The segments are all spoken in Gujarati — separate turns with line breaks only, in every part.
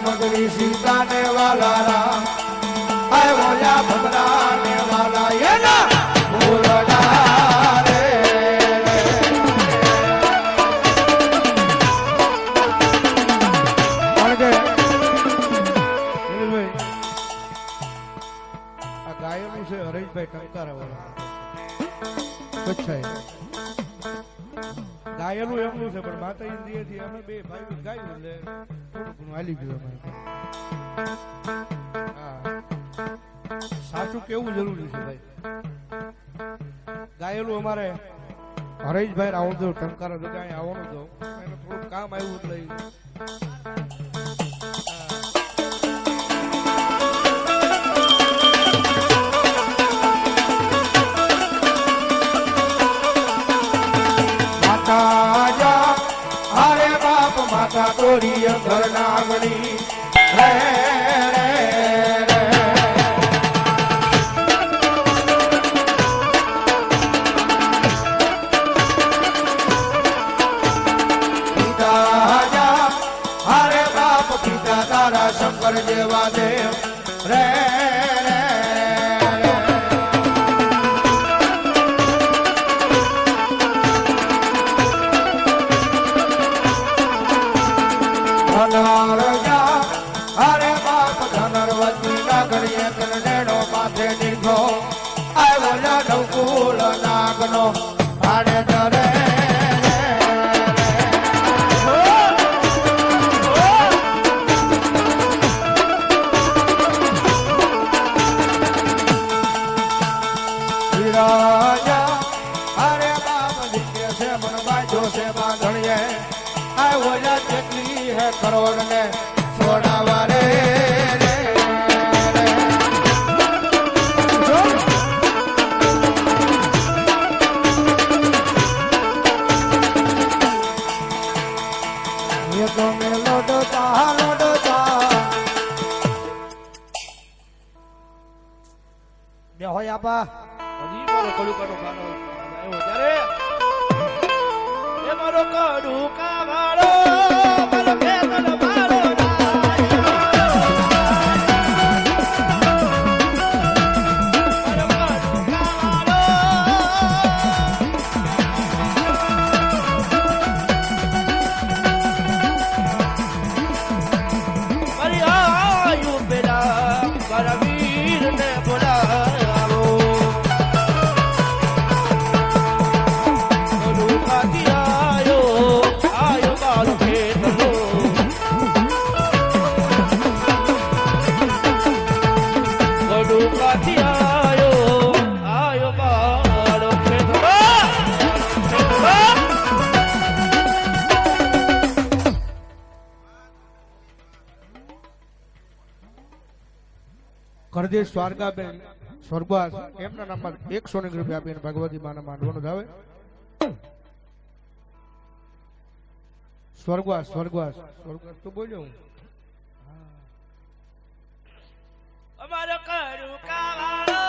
मगरी सीता ने वाला राम आए बोला भगरा ने वाला ये ना बोलना रे गायन से हरेश भाई टंकार वाला अच्छा है ગાયેલું એમનું છે પણ માતા ઇન્દ્રિયથી અમે બે ભાઈ ગાયું એટલે થોડું ઘણું હાલી ગયું અમારે સાચું કેવું જરૂરી છે ભાઈ ગાયેલું અમારે હરેશભાઈ આવું તો ટંકારા તો કાંઈ આવવાનું તો એને થોડું કામ આવ્યું એટલે अरे बाप माता तोरी घर नागणी रे रे रे पिता जा अरे बाप पिता तारा शंकर जेवा देव रे अरे बाप धनर्वती नागरिये कनेडो माथे निधो आय बोला नकुल नागनो आडे डरे राजा अरे बाप दिखे से मन बाजो से बांधणिये आय बोला चेतली है करोड़ ने छोड़ा वारे ये तो मैं लोडता બે હોય આપા હજી મારો કડુકાનો ખાનો આવ્યો ત્યારે એ મારો કડુકા વાળો મારો ખેતર વાળો કરદેશ સ્વારગાબેન સ્વર્ગવાસ એમના નામમાં 100 રૂપિયા આપીને ભગવતી માના માંડવાનું જ આવે સ્વર્ગવાસ તો બોલ્યો હું અમારો કરું કાવાળો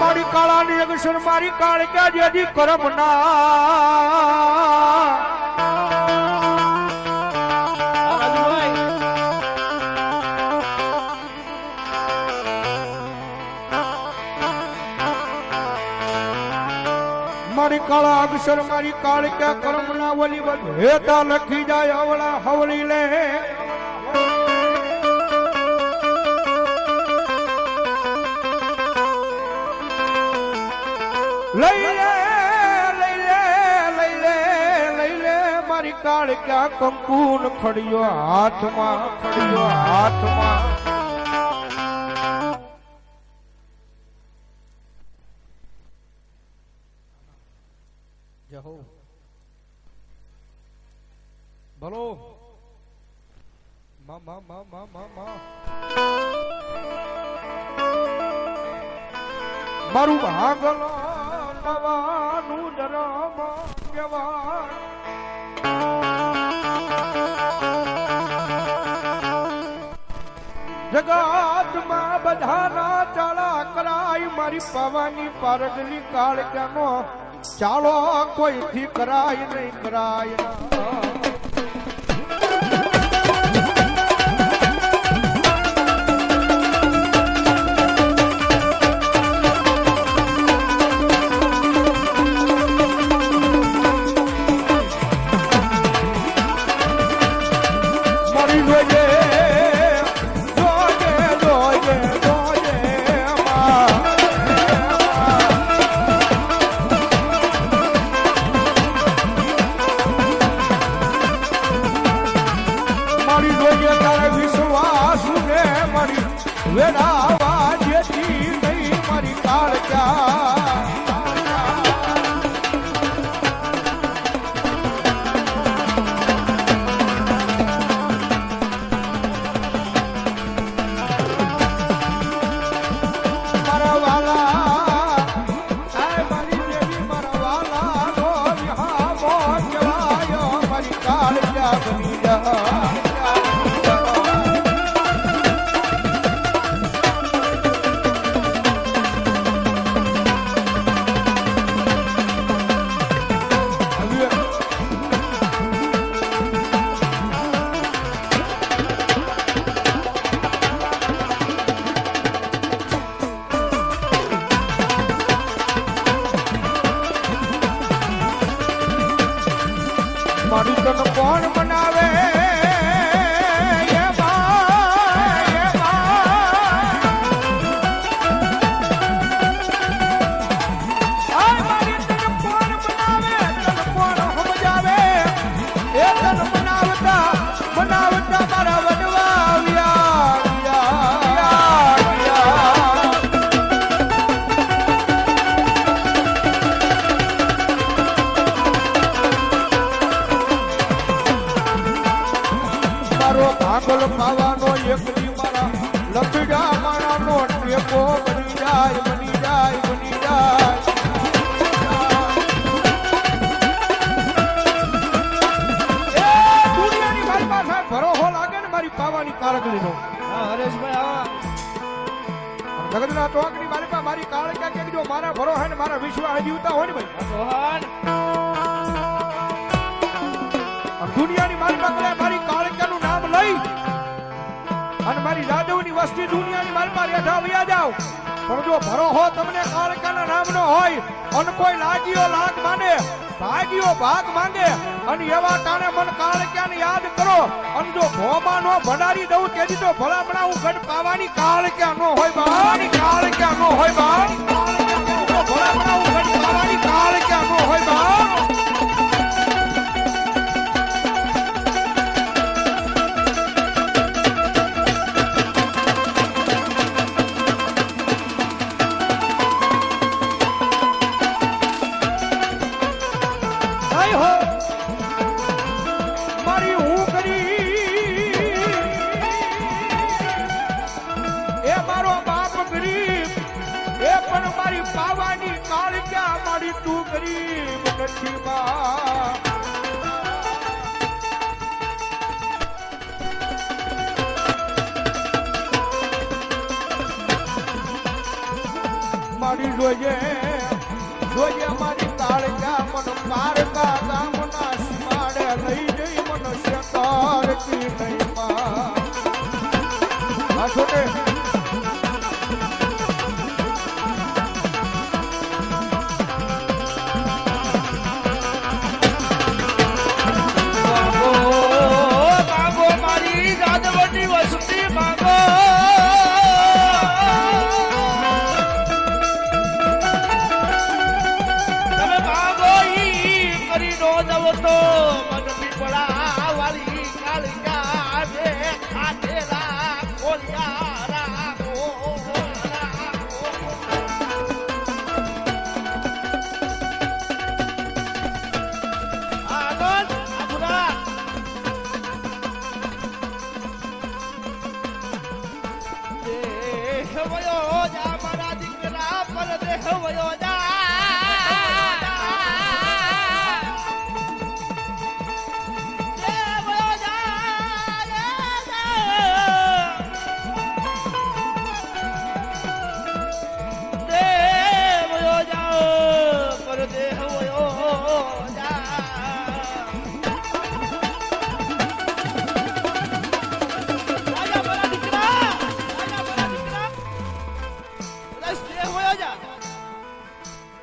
मारी काला अक्षर मारी काल क्या यदि करम ना मारी काला अक्षर मारी काल क्या करम ना वली हेता लखी जाए अवला हवली ले मारी काल क्या कंकून खड़ियो हाथ में जहो बोलो माँ मारू भागल नवानु जराम व्यवहार जगत में बधाना મારી પાવાની પારગલી કાળકાનો ચાલો કોઈથી કરાય નહીં કરાય વેરાવા જેથી નહીં મારી કાળકા મારા વાલા મારી દેવી મારા વાલા નો વિહામો કહેવાયો મારી કાળકા બની જા મારી તન કોણ બનાવે બનાવતા મારા વડવા ભાગલ પાવાનો એક દી મારા લખડા મારાનો ટેકો બની જાય બની જાય બની જાય દુનિયાની મારી પાસે ભરોહો લાગે ને મારી પાવાની કારગલીનો હરેશભાઈ જગતના ટોકની મારી પાસે મારી કાળકા કે જો મારા ભરોહે ને મારા વિશ્વાસ જીવતા હોય ને ભાઈ દુનિયાની મારી પાસે મારી કાળકાનું નામ લઈ અને મારી જાદવની વસ્તી દુનિયાની મારી પાસે રેઠા વયા જાવ પણ જો ભરોહો તમને કાળકાના નામનો હોય અને કોઈ લાગ્યો લાગ માને ભાગ્યો ભાગ માંગે અને એવા ટાણે મન કાળકાને યાદ કરો અને જો ભોમાનો ભંડારી દઉં તેથી તો ભલા ભલા હું ગઢ પાવાની કાળકા નો હોય બાની કાળકા નો હોય બા ભલા ભલા હું ગઢ પાવાની કાળકા નો હોય બા મારી હું કરી એ મારો બાપ ગરીબ એ પણ મારી પાવાની કાળકા મારી તું ગરીબ નથી બા મારી જોઈએ જોઈએ મારી કાળકા મન પારકા ગામના સીમાડે લઈ જઈ મન શેકાર કી નહીં માં આ છોટે
માગો મારી જાદવની વસ્તી માગો તો મન પીપળા વાળી કાળકા જે ખાધેલા ખોલિયા કદાચ દેહ હોયો જા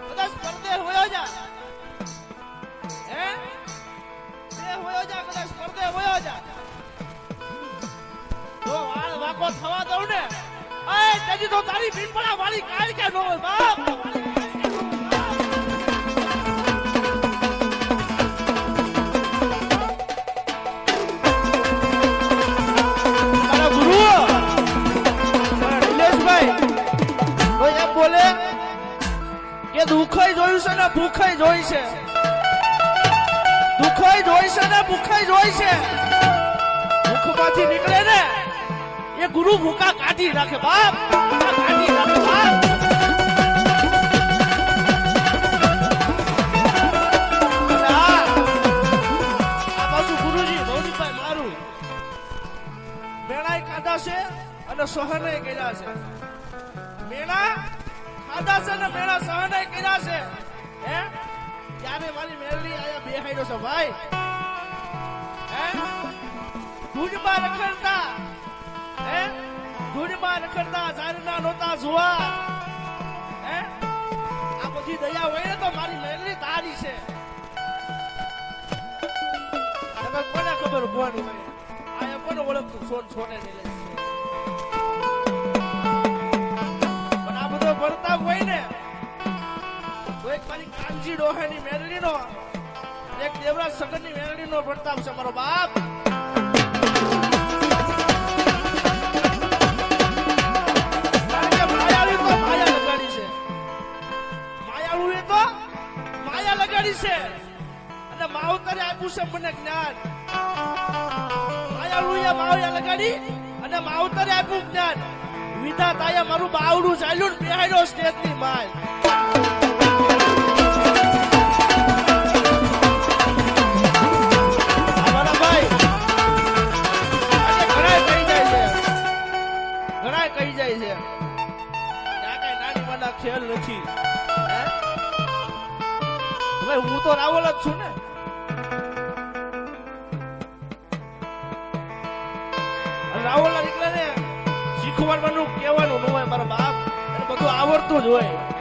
કદાચ પરદેહ હોયો જા હે દેહ હોયો જા કદાચ પરદેહ હોયો જા તો વાળ વાકો થવા દઉં ને એ તેજી તો તારી પીપળા વાળી કાળ કે નો હોય બાપ મારા ગુરુ મારા નિલેશભાઈ તો એમ બોલે કે દુઃખય જોયું છે ને ભૂખય જોઈ છે દુઃખય જોઈ છે ને ભૂખય જોઈ છે ભૂખમાંથી નીકળે ને એ ગુરુ ભૂકા કાઢી રાખે બાપ ભૂકા કાઢી રાખે બાપ અને આ પાછું ગુરુજી ભૌતિકભાઈ મારું મેણાય ખાધા છે અને સહને કર્યા છે મેણા ખાધા છે ને મેણા સહને કર્યા છે હે ત્યારે મારી મેરડી આયા બેહાડ્યો છે ભાઈ હે ધૂળમાં રખડતા હે ધૂળમાં રખડતા ઝારના નહોતા જોવા હે આ બધી દયા હોય ને તો મારી મેરડી તારી છે તમે કોને ખબર કોણ હોય આ કોને ઓળખતું સોન છોને ને પણ આ બધો પ્રતાપ હોય ને તો એક મારી કાનજી ડોહાની મેરડીનો એક દેવરાજ સગનની મેરડીનો પ્રતાપ છે મારો બાપ છે અને માવતરે આપ્યું છે મને જ્ઞાન માયાળુએ માયા લગાડી અને માવતરે આપ્યું જ્ઞાન વિધાતાએ મારું બાવડું ચાલ્યું ને બેહાડ્યો સ્ટેજની માય અમારા ભાઈ ઘણા કહી જાય છે ઘણા કહી જાય છે આ કઈ નાની માના ખેલ નથી હું તો રાવલ જ છું ને રાવલ નીકળે ને શીખવાડવાનું કહેવાનું ન હોય મારા બાપ એને બધું આવડતું જ હોય